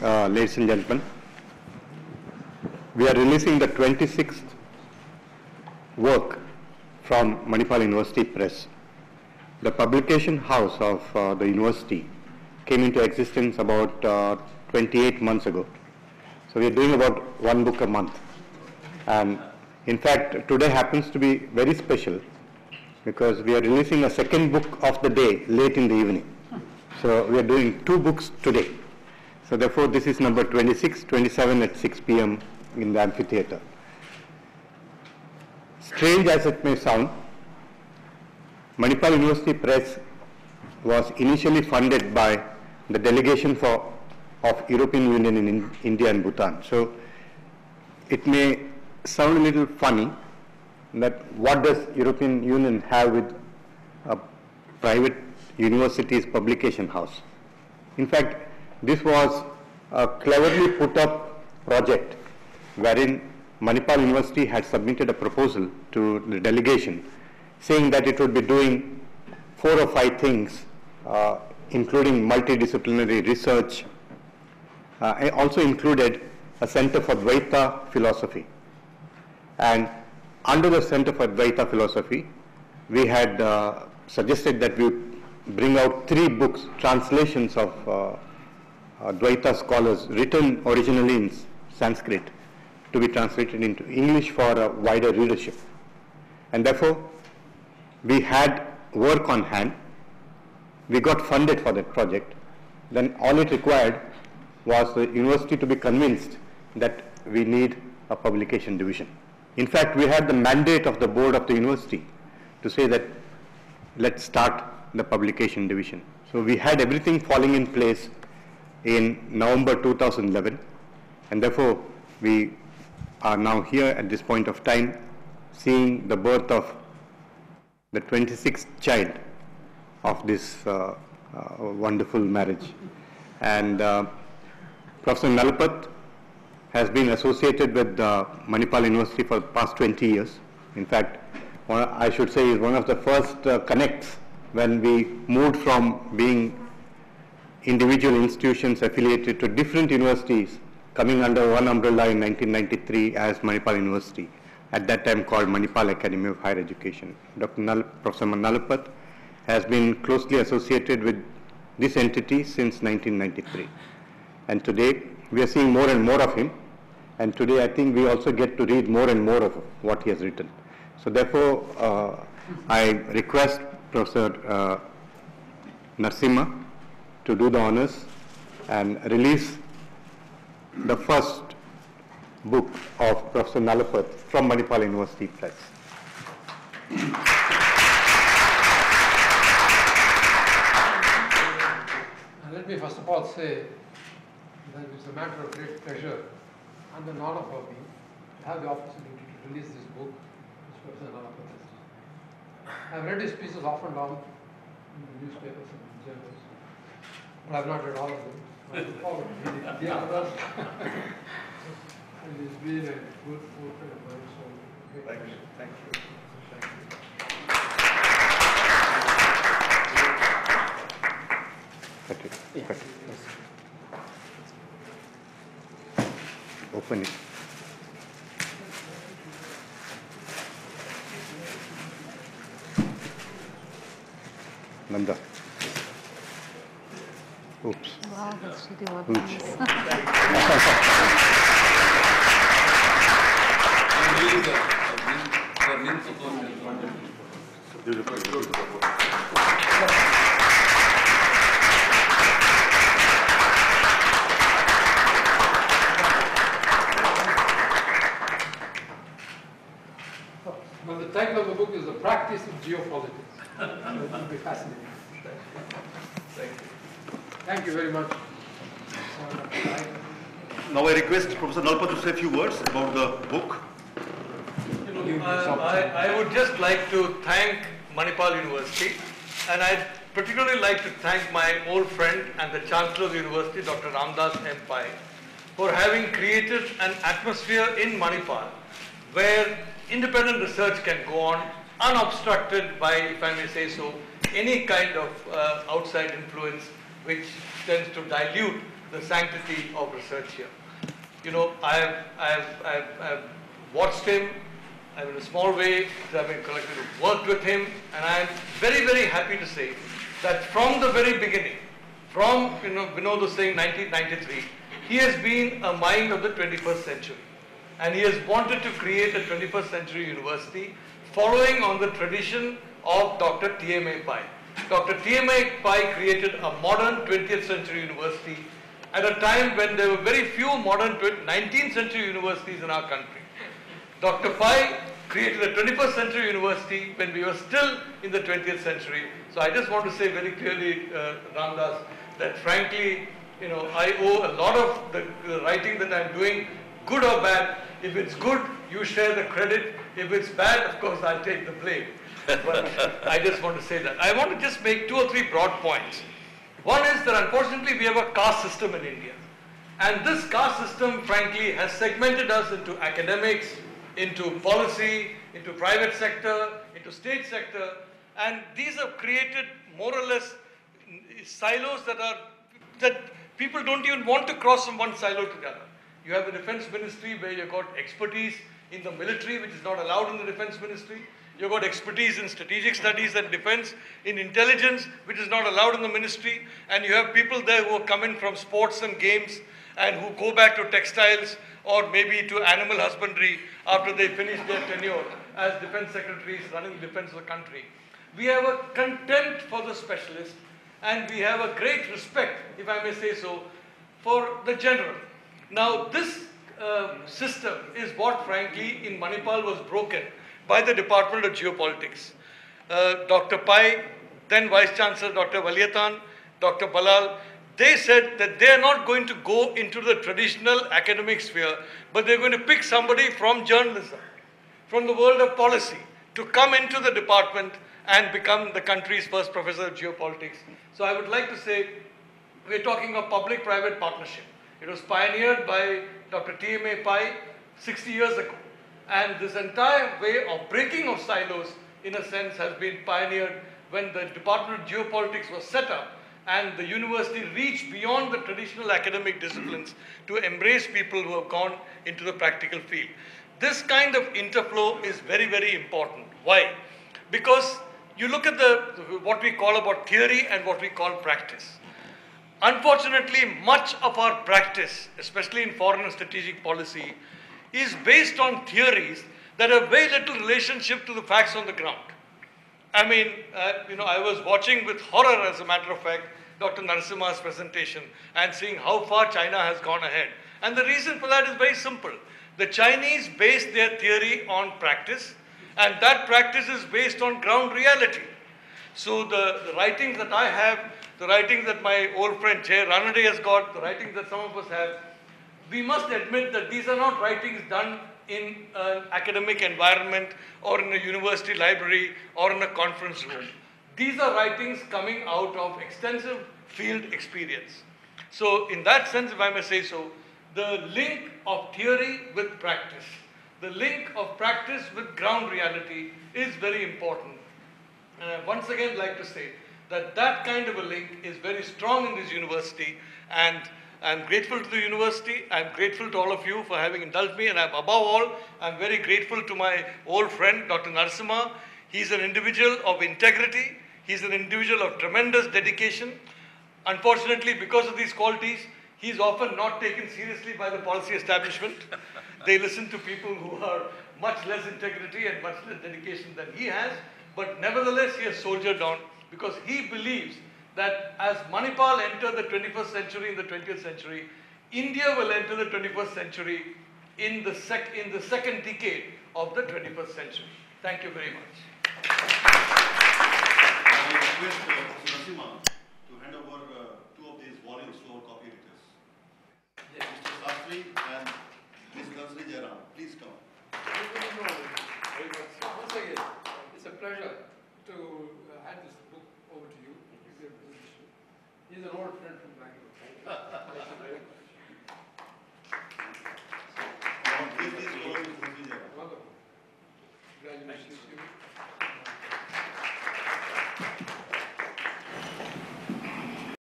ladies and gentlemen. We are releasing the 26th work from Manipal University Press. The publication house of the university came into existence about 28 months ago. So we are doing about one book a month. And in fact, today happens to be very special because we are releasing a second book of the day late in the evening. So we are doing two books today. So therefore, this is number 26, 27 at 6 p.m. in the amphitheater. Strange as it may sound, Manipal University Press was initially funded by the delegation of European Union in India and Bhutan. So it may sound a little funny that what does European Union have with a private university's publication house? In fact, this was a cleverly put up project wherein Manipal University had submitted a proposal to the delegation saying that it would be doing 4 or 5 things, including multidisciplinary research. It also included a Center for Dvaita Philosophy. And under the Center for Dvaita Philosophy, we had suggested that we bring out 3 books, translations of Dvaita scholars written originally in Sanskrit to be translated into English for a wider readership. And therefore, we had work on hand. We got funded for that project. Then all it required was the university to be convinced that we need a publication division. In fact, we had the mandate of the board of the university to say that let's start the publication division. So we had everything falling in place in November 2011, and therefore we are now here at this point of time seeing the birth of the 26th child of this wonderful marriage. And Professor Nalapat has been associated with Manipal University for the past 20 years. In fact, I should say is one of the first connects when we moved from being individual institutions affiliated to different universities coming under one umbrella in 1993 as Manipal University, at that time called Manipal Academy of Higher Education. Professor Nalapat has been closely associated with this entity since 1993. And today we are seeing more and more of him. And today I think we also get to read more and more of what he has written. So therefore, I request Professor Narasimha to do the honors and release the first book of Professor Nalapat from Manipal University Press. Let me first of all say that it's a matter of great pleasure and an honor for me to have the opportunity to release this book, which Professor Nalapat has done. I've read his pieces off and down in the newspapers and journals, but I've not read all of them. I look forward to reading the others. And it's been a good book and a very so Thank you. Thank you. Thank you. Yeah. Cut it. Open it. Nanda. Oops. Wow, that's really what Oops. Well, the title of the book is The Practice of Geopolitics. It will be fascinating. Thank you. Thank you very much. Now I request Professor Nalapat to say a few words about the book. I would just like to thank Manipal University, and I'd particularly like to thank my old friend and the Chancellor of the University, Dr. Ramdas M. Pai, for having created an atmosphere in Manipal where independent research can go on unobstructed by, if I may say so, any kind of outside influence which tends to dilute the sanctity of research here. You know, I've watched him. I'm in a small way, I've been collectively worked with him, and I'm very, very happy to say that from the very beginning, from, Vinod was saying 1993, he has been a mind of the 21st century. And he has wanted to create a 21st century university following on the tradition of Dr. T.M.A. Pai. Dr. T.M.A. Pai created a modern 20th century university at a time when there were very few modern 19th century universities in our country. Dr. Pai created a 21st century university when we were still in the 20th century. So I just want to say very clearly, Ramdas, that frankly, I owe a lot of the writing that I'm doing, good or bad. If it's good, you share the credit. If it's bad, of course, I'll take the blame. But I just want to say that. I want to just make 2 or 3 broad points. One is that unfortunately we have a caste system in India. And this caste system, frankly, has segmented us into academics, into policy, into private sector, into state sector, and these have created more or less silos that people don't even want to cross from one silo to the other. You have the defense ministry where you've got expertise in the military, which is not allowed in the defense ministry. You've got expertise in strategic studies and defense, in intelligence, which is not allowed in the ministry, and you have people there who are coming from sports and games and who go back to textiles or maybe to animal husbandry after they finish their tenure as defense secretaries running the defense of the country. We have a contempt for the specialist, and we have a great respect, if I may say so, for the general. Now this system is what frankly in Manipal was broken by the Department of Geopolitics. Dr. Pai, then Vice Chancellor Dr. Valiatan, Dr. Balal, they said that they are not going to go into the traditional academic sphere, but they're going to pick somebody from journalism, from the world of policy, to come into the department and become the country's first professor of geopolitics. So I would like to say, we're talking of public-private partnership. It was pioneered by Dr. T.M.A. Pai 60 years ago. And this entire way of breaking of silos, in a sense, has been pioneered when the Department of Geopolitics was set up and the university reached beyond the traditional academic disciplines to embrace people who have gone into the practical field. This kind of interflow is very, very important. Why? Because you look at what we call about theory and what we call practice. Unfortunately, much of our practice, especially in foreign and strategic policy, is based on theories that have very little relationship to the facts on the ground. I mean, I was watching with horror, as a matter of fact, Dr. Narasimha's presentation and seeing how far China has gone ahead. And the reason for that is very simple. The Chinese base their theory on practice, and that practice is based on ground reality. So the writings that I have, the writings that my old friend Jay Ranade has got, the writings that some of us have, we must admit that these are not writings done in an academic environment or in a university library or in a conference room. These are writings coming out of extensive field experience. So in that sense, if I may say so, the link of theory with practice, the link of practice with ground reality is very important. And I once again like to say that that kind of a link is very strong in this university, and I'm grateful to the university, I'm grateful to all of you for having indulged me, and above all, I'm very grateful to my old friend, Dr. Narasimha. He's an individual of integrity, he's an individual of tremendous dedication. Unfortunately, because of these qualities, he's often not taken seriously by the policy establishment. They listen to people who are much less integrity and much less dedication than he has, but nevertheless, he has soldiered on because he believes that as Manipal entered the 21st century in the 20th century, India will enter the 21st century in the second decade of the 21st century. Thank you very much. I request Professor Narasimha to hand over 2 of these volumes to our copy editors. Yes. Mr. Sastry and Ms. Kansri Jairam, please come. Once again, it's a pleasure to hand this book over to you. He's an old friend from Bangalore. Thank you.